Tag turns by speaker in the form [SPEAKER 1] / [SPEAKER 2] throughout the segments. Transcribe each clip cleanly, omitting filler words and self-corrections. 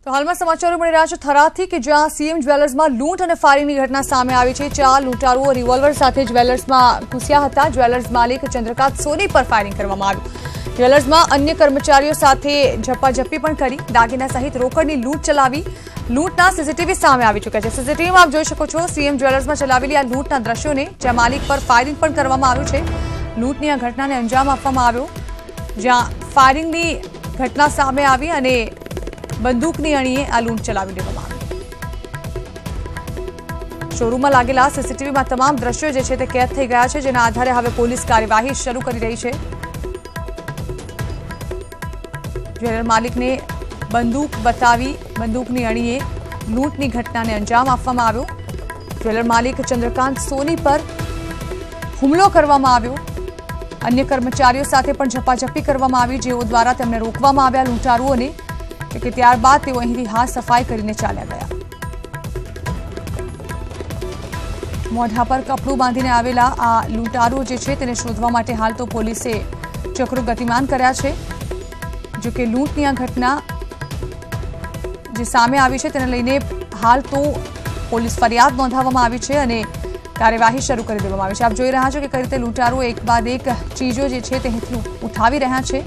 [SPEAKER 1] તો હાલમાં સમાચારો મળી રહ્યા છે થરાદથી કે જ્યાં સીએમ જ્વેલર્સમાં લૂંટ અને ફાયરિંગની ઘટના સામે આવી છે। 4 લૂંટારુઓ રિવોલ્વર સાથે જ્વેલર્સમાં ઘૂસ્યા હતા। જ્વેલર્સ માલિક ચંદ્રકાંત સોની પર ફાયરિંગ કરવામાં આવ્યું। જ્વેલર્સમાં અન્ય કર્મચારીઓ સાથે ઝપાઝપી પણ કરી દાગીના સહિત રોકડની લૂંટ ચલાવી। લૂંટના સીસીટીવી સામે આવી ચૂક્યા છે। સીસીટીવીમાં આપ જોઈ શકો છો સીએમ જ્વેલર્સમાં ચલાવેલી આ લૂંટના દ્રશ્યોને, જ્યાં માલિક પર ફાયરિંગ પણ કરવામાં આવ્યું છે। લૂંટની આ ઘટનાને અંજામ આપવામાં આવ્યો, જ્યાં ફાયરિંગની ઘટના સામે આવી અને બંદૂકની અણીએ આ લૂંટ ચલાવી દેવામાં આવી। શોરૂમમાં લાગેલા સીસીટીવીમાં તમામ દ્રશ્યો જે છે તે કેદ થઈ ગયા છે, જેના આધારે હવે પોલીસ કાર્યવાહી શરૂ કરી રહી છે। જ્વેલર માલિકને બંદૂક બતાવી બંદૂકની અણીએ લૂંટની ઘટનાને અંજામ આપવામાં આવ્યો। જ્વેલર માલિક ચંદ્રકાંત સોની પર હુમલો કરવામાં આવ્યો। અન્ય કર્મચારીઓ સાથે પણ ઝપાઝપી કરવામાં આવી, જેઓ દ્વારા તેમને રોકવામાં આવ્યા લૂંટારુઓને, કે ત્યારબાદ તેઓ અહીંથી હાથ સફાઈ કરીને ચાલ્યા ગયા। મોઢા પર કપડું બાંધીને આવેલા આ લૂંટારુઓ જે છે તેને શોધવા માટે હાલ તો પોલીસે ચક્રો ગતિમાન કર્યા છે। જો કે લૂંટની આ ઘટના જે સામે આવી છે તેને લઈને હાલ તો પોલીસ ફરિયાદ નોંધાવવામાં આવી છે અને કાર્યવાહી શરૂ કરી દેવામાં આવી છે। આપ જોઈ રહ્યા છો કે કઈ રીતે લૂંટારુઓ એક બાદ એક ચીજો જે છે તે અહીંથી ઉઠાવી રહ્યા છે।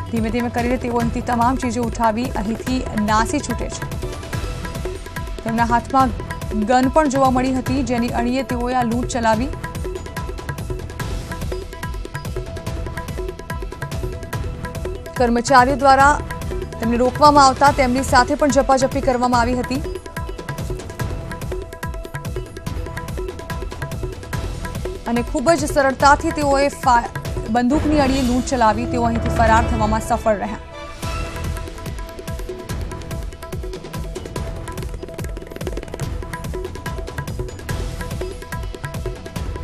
[SPEAKER 1] ધીમે ધીમે કરીને તેઓ અહીંથી તમામ ચીજો ઉઠાવી અહીંથી નાસી છૂટે છે। તેમના હાથમાં ગન પણ જોવા મળી હતી, જેની અણીએ તેઓએ આ લૂંટ ચલાવી। કર્મચારીઓ દ્વારા તેમને રોકવામાં આવતા તેમની સાથે પણ ઝપાઝપી કરવામાં આવી હતી। અને ખૂબ જ સરળતાથી તેઓએ બંદૂકની અણીએ લૂંટ ચલાવી તેઓ અહીંથી ફરાર થવામાં સફળ રહ્યા।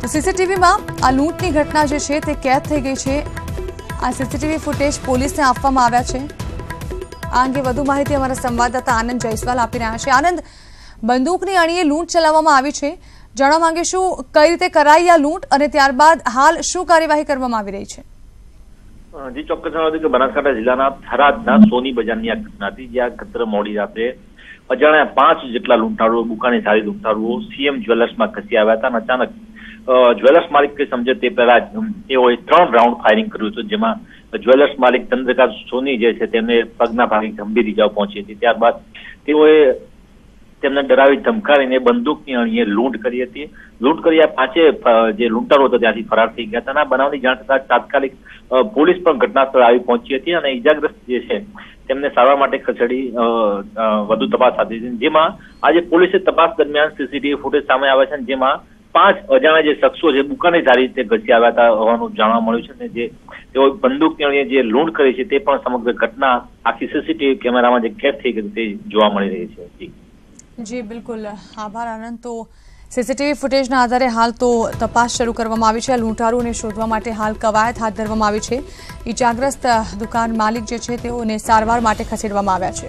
[SPEAKER 1] તો સીસીટીવીમાં આ લૂંટની ઘટના જે છે તે કેદ થઈ ગઈ છે। આ સીસીટીવી ફૂટેજ પોલીસને આપવામાં આવ્યા છે। આ અંગે વધુ માહિતી અમારા સંવાદદાતા આનંદ જયસ્વાલ આપી રહ્યા છે। આનંદ, બંદૂકની અણીએ લૂંટ ચલાવવામાં આવી છે, જાણવા માંગીશું કઈ રીતે કરાઈ આ લૂંટ અને ત્યારબાદ હાલ શું કાર્યવાહી કરવામાં આવી રહી છે?
[SPEAKER 2] જી ચોક્કસ જણાવ્યું કે બનાસકાંઠા જિલ્લાના થરાદના સોની બજારની આ ઘટના હતી, જ્યાં ગત મોડી રાત્રે અજાણ્યા 5 જેટલા લૂંટારુઓ, બુકાનીધારી લૂંટારુઓ સીએમ જ્વેલર્સમાં ઘસી આવ્યા હતા અને અચાનક જ્વેલર્સ માલિક કઈ સમજે તે પહેલા જ તેઓએ 3 રાઉન્ડ ફાયરિંગ કર્યું હતું, જેમાં જ્વેલર્સ માલિક ચંદ્રકાંત સોની જે છે તેમને પગના ભાગે ગંભીર ઇજાઓ પહોંચી હતી। ત્યારબાદ તેઓએ તેમને ડરાવી ધમકાવીને બંદૂકની અણીએ લૂંટ કરી હતી। લૂંટ કરી આ 5 જે લૂંટારો હતા ત્યાંથી ફરાર થઈ ગયા હતા। બનાવની જાણ થતા તાત્કાલિક પોલીસ પણ ઘટના સ્થળે આવી પહોંચી હતી અને ઇજાગ્રસ્ત જે છે તેમને સારવાર માટે ખસેડી વધુ તપાસ હાથ ધરી, જેમાં આજે પોલીસે તપાસ દરમિયાન સીસીટીવી ફૂટેજ સામે આવ્યા છે, જેમાં 5 અજાણ્યા જે શખ્સો છે બુકાનીધારી રીતે ઘસી આવ્યા હતા હોવાનું જાણવા મળ્યું છે અને જે તેઓ બંદૂકની અણીએ જે લૂંટ કરી છે તે પણ સમગ્ર ઘટના આખી સીસીટીવી કેમેરામાં જે કેદ થઈ ગઈ તે જોવા મળી રહી છે।
[SPEAKER 1] જી બિલકુલ, આભાર આનંદ। તો સીસીટીવી ફૂટેજના આધારે હાલ તો તપાસ શરૂ કરવામાં આવી છે। લૂંટારુઓને શોધવા માટે હાલ કવાયત હાથ ધરવામાં આવી છે। ઇજાગ્રસ્ત દુકાન માલિક જે છે તેઓને સારવાર માટે ખસેડવામાં આવ્યા છે।